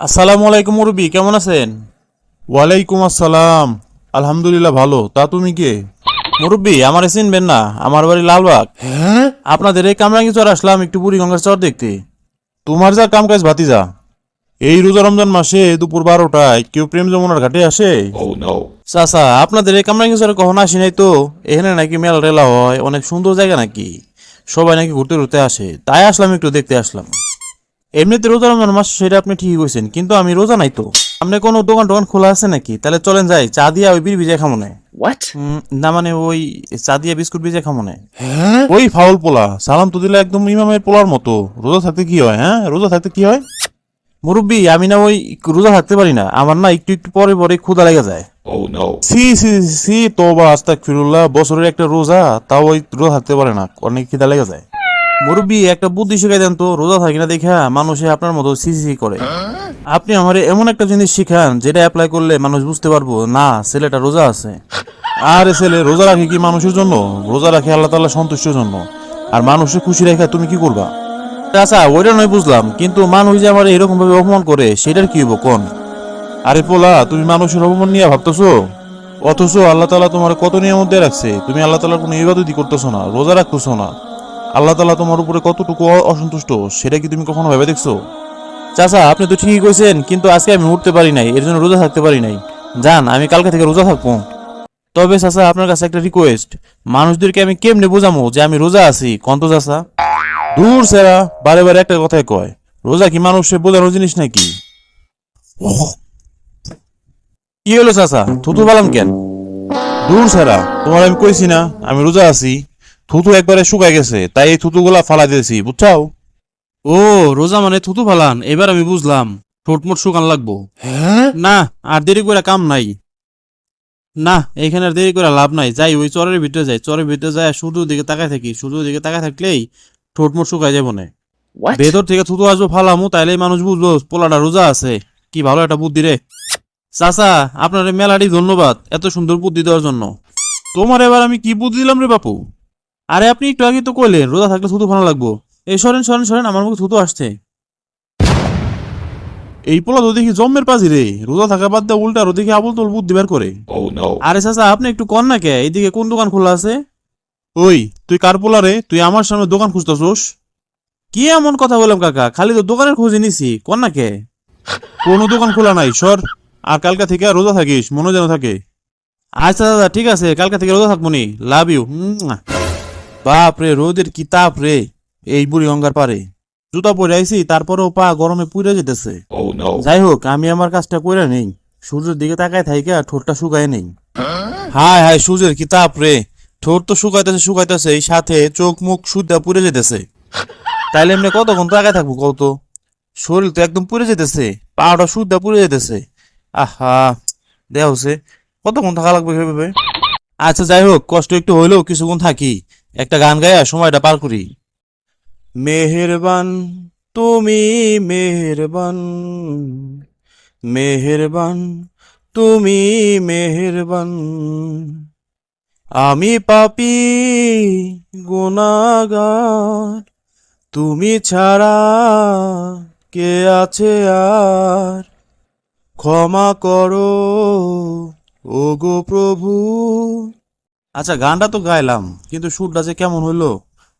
আসসালামু আলাইকুম মুরব্বি, কেমন আছেন? ওয়ালাইকুম আসসালাম। আলহামদুলিল্লাহ ভালো। তা তুমি কে? মুরব্বি, আমার চিনবেন না? আমার বাড়ি লালবাগ। হ্যাঁ, আপনাদের এই কামরাঙ্গি চর আসলাম একটু বুড়িগঙ্গার চর দেখতে। তোমার যা কাম কাজ ভাতিজা। এই রোজা রমজান মাসে দুপুর 12টায় কেউ প্রেম যমুনার ঘাটে আসে? চাচা, আপনাদের এই কামরাঙ্গি চরে কখনো আসি নাই তো। এখানে নাকি মেলা টেলা হয়, অনেক সুন্দর জায়গা নাকি, সবাই নাকি ঘুরতে ঘুরতে আসে, তাই আসলাম একটু দেখতে আসলাম। এমনিতে রোজা রমজান মাস, সেটা আপনি ঠিকই কইছেন, কিন্তু আমি রোজা নাই তো। আপনি কোনো দোকান টোকান খোলা আছে নাকি? তাহলে চলেন যাই, চা দিয়া ওই বিড়ি ভিজাই খামো না। What? না মানে ওই চা দিয়া বিস্কুট ভিজাই খামো না। হ্যাঁ, ওই ফাউল পোলা সালাম তো দিলে একদম ইমামের পোলার মতো। রোজা থাকতে কি হয়? হ্যাঁ, রোজা থাকতে কি হয়? মুরব্বি, আমি না ওই রোজা থাকতে পারি না, আমার না একটু একটু পরে পরে ক্ষুধা লেগে যায়। সি সি সি, তোবা আস্তাগফিরুল্লাহ। বছরের একটা রোজা, তাও ওই রোজা থাকতে পারে না, অনেক খিদা লেগে যায়। মুরব্বি, একটা বুদ্ধি শিখাই দেন তো, রোজা থাকি না দেখা মানুষে আপনার মতো সি করে। আপনি আমার এমন একটা জিনিস শিখান যেটা অ্যাপ্লাই করলে মানুষ বুঝতে পারবো না ছেলেটা রোজা আছে। আরে ছেলে, রোজা রাখে কি মানুষের জন্য? রোজা রাখে আল্লাহ তাআলা সন্তুষ্টির জন্য। আর মানুষকে খুশি রেখে তুমি কি করবা? আচ্ছা, ওইটা নয় বুঝলাম, কিন্তু মানুষ যে আমার এরকম ভাবে অপমান করে সেটার কি হইব কোন? আরে পোলা, তুমি মানুষের অপমান নিয়ে ভাবতেছো? অথচ আল্লাহ তাআলা তোমার কত নিয়ামত দিয়ে রাখছে, তুমি আল্লাহ তাআলার কোনো ইবাদতই করতেছো না, রোজা রাখতেছো না। আল্লাহ তাআলা তোমার উপরে কতটুকু অসন্তুষ্ট, সেটা কি তুমি কখনো ভেবে দেখছো? চাচা, আপনি তো ঠিকই কইছেন, কিন্তু আজকে আমি উঠতে পারি নাই, এর জন্য রোজা থাকতে পারি নাই। জান, আমি কালকে থেকে রোজা থাকবো। তবে চাচা, আপনার কাছে একটা রিকোয়েস্ট, মানুষদেরকে আমি কেমনে বোঝামো যে আমি রোজা আছি, কন্ত চাচা? দূর সেরা, বারে বারে একটা কথাই কয়। রোজা কি মানুষের বোঝানোর জিনিস নাকি? কি হলো চাচা, থুতু পালাম কেন? দূর সেরা, তোমার আমি কইছি না আমি রোজা আছি। থুতু একবারে শুকাই গেছে, তাই এই থুতুগুলা ফালাই দিয়েছি, বুঝছাও? ও, রোজা মানে থুতু ফালান, এবার আমি বুঝলাম। ঠোঁটমোট শুকান লাগবো। হ্যাঁ, না, আর দেরি করে কাম নাই। না, এখানে আর দেরি করে লাভ নাই, যাই ওই চরের ভিতরে যাই, চরের ভিতরে যাই, সূর্যের দিকে তাকায় থাকি, সূর্যের দিকে তাকায় থাকলেই ঠোঁটমোট শুকায় যাবো না। What? ভেতর থেকে থুতু আসবো ফালামু, তাইলেই মানুষ বুঝবো পোলাটা রোজা আছে। কি ভালো একটা বুদ্ধি রে চাচা, আপনার এই মেলাটি ধন্যবাদ এত সুন্দর বুদ্ধি দেওয়ার জন্য। তোমার এবার আমি কি বুদ্ধি দিলাম রে বাপু? আরে আপনি একটু আগে তো কইলেন রোজা থাকলে থুতু ফালা লাগবো। এই সরেন সরেন সরেন, আমার মুখে থুতু আসছে। এই পোলা তো দেখি জম্মের পাজি রে, রোজা থাকা বাদ দিয়ে উল্টা আরো দেখি আবল তোল বুদ্ধি বের করে। আরে চাচা, আপনি একটু কন না কে, এইদিকে কোন দোকান খোলা আছে? ওই তুই কার পোলা রে? তুই আমার সামনে দোকান খুঁজতেছোস? কি এমন কথা বললাম কাকা, খালি তো দোকানের খোঁজে নিছি, কন না কে? কোনো দোকান খোলা নাই, সর। আর কালকা থেকে আর রোজা থাকিস, মনে যেন থাকে। আচ্ছা দাদা, ঠিক আছে, কালকে থেকে রোজা থাকবো নি, লাভ ইউ। বাপ রে, রোদের কি তাপ রে এই বুড়ি গঙ্গার পারে। জুতা পরে আইছি, তারপরেও পা গরমে পুড়ে যেতেছে। যাই হোক, আমি আমার কাজটা কইরা নেই, সূর্যের দিকে তাকায় থাইকা ঠোঁটটা শুকায় নেই। হায় হায়, সূর্যের কি তাপ রে, ঠোঁট তো শুকাইতেছে শুকাইতেছে, এই সাথে চোখ মুখ সুদ্ধা পুড়ে যেতেছে। তাইলে এমনি কতক্ষণ তাকায় থাকবো কত? শরীর তো একদম পুড়ে যেতেছে, পাটা সুদ্ধা পুড়ে যেতেছে। আহা, দেয়া হচ্ছে, কতক্ষণ থাকা লাগবে ভেবে। আচ্ছা যাই হোক, কষ্ট একটু হইলেও কিছুক্ষণ থাকি, একটা গান গায়া সময়টা পার করি। মেহেরবান, তুমি মেহেরবান, মেহেরবান, তুমি মেহেরবান, আমি পাপী গুনাহগার, তুমি ছাড়া কে আছে আর, ক্ষমা করো ও গো প্রভু। আচ্ছা, গানটা তো গাইলাম, কিন্তু সুরটা যে কেমন হইলো,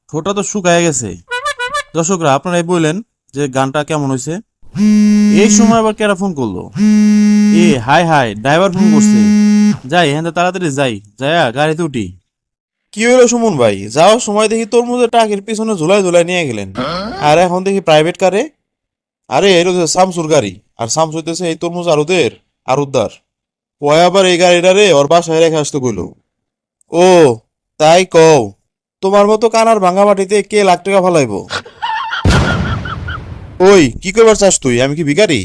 ঠোঁটটা তো শুকায় গেছে। দর্শকরা, আপনারাই বললেন যে গানটা কেমন হয়েছে। এই সময় আবার কেরা ফোন করলো? এ হাই হাই, ড্রাইভার ফোন করছে। যাই হ্যাঁ, তাড়াতাড়ি যাই, যাইয়া গাড়িতে উঠি। কি হলো সুমন ভাই, যাওয়ার সময় দেখি তরমুজের টাকের পিছনে ঝুলাই ঝুলাই নিয়ে গেলেন, আর এখন দেখি প্রাইভেট কারে। আরে এটা হচ্ছে শামসুর গাড়ি, আর শামসু হইতেছে এই তরমুজ আরুদের আরুদ্দার। ও আবার এই গাড়িটারে ওর বাসায় রেখে আসতে কইলো। ও, তাই কও? তোমার মতো কানার ভাঙা মাটিতে কে লাখ টাকা ফালাইবো? ওই কি করবার চাস তুই? আমি কি ভিখারি?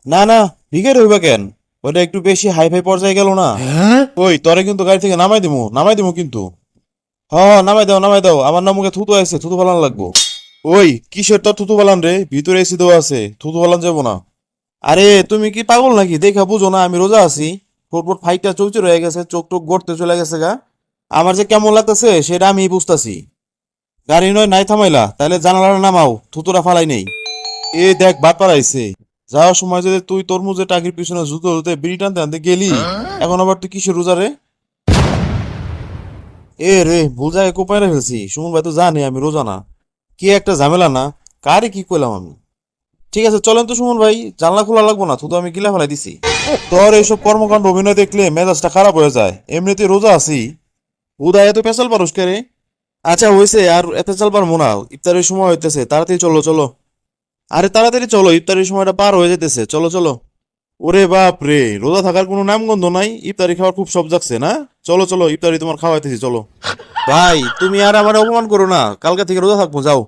না না, ভিখারি হইবা কেন? ওটা একটু বেশি হাই ফাই পর্যায়ে গেল না? হ্যাঁ, ওই তরে কিন্তু গাড়ি থেকে নামাই দিমু কিন্তু। হ হ, নামাই দাও, আমার না মুখে থুতু আছে, থুতু ফালান লাগবো। ওই কিসের তোর থুতু ফালান রে? ভিতরে এসি দেওয়া আছে, থুতু ফালান যাবো না। আরে তুমি কি পাগল নাকি? দেখা বুঝো না আমি রোজা আছি। ফুটফুট ফাইটটা চৌচির হয়ে গেছে, চোখ টোক গড়তে চলে গেছে গা। আমার যে কেমন লাগতেছে সেটা আমি বুঝতাছি। গাড়ি নয় নাই থামাইলা, তাহলে জানালাটা নামাও, থুতুরা ফালাই নেই। এ দেখ বাদ পাড়াইছে। যাওয়ার সময় যদি তুই তরমুজের টাকির পিছনে জুতো হতে বিড়ি টানতে আনতে গেলি, এখন আবার তুই কিসের রোজা রে? এ রে, ভুল জায়গায় কোপাইরা ফেলছি। সুমন ভাই তো জানে আমি রোজা না। কি একটা ঝামেলা না, কারে কি কইলাম আমি। ঠিক আছে চলেন তো সুমন ভাই, জানলা খোলা লাগবো না, তো আমি গিলা ফেলাই দিছি। তোর এইসব কর্মকাণ্ড অভিনয় দেখলে মেজাজটা খারাপ হয়ে যায়, এমনিতে রোজা আছি। উদয় এত পেশাল পারুস কে রে? আচ্ছা হয়েছে, আর এত চাল পারবো না, ইফতারের সময় হইতেছে, তাড়াতাড়ি চলো চলো। আরে তাড়াতাড়ি চলো, ইফতারের সময়টা পার হয়ে যেতেছে, চলো চলো। ওরে বাপ রে, রোজা থাকার কোনো নামগন্ধ নাই, ইফতারি খাওয়ার খুব সব জাগছে না। চলো চলো, ইফতারি তোমার খাওয়াইতেছি চলো। ভাই তুমি আর আমার অপমান করো না, কালকে থেকে রোজা থাকবো, যাও।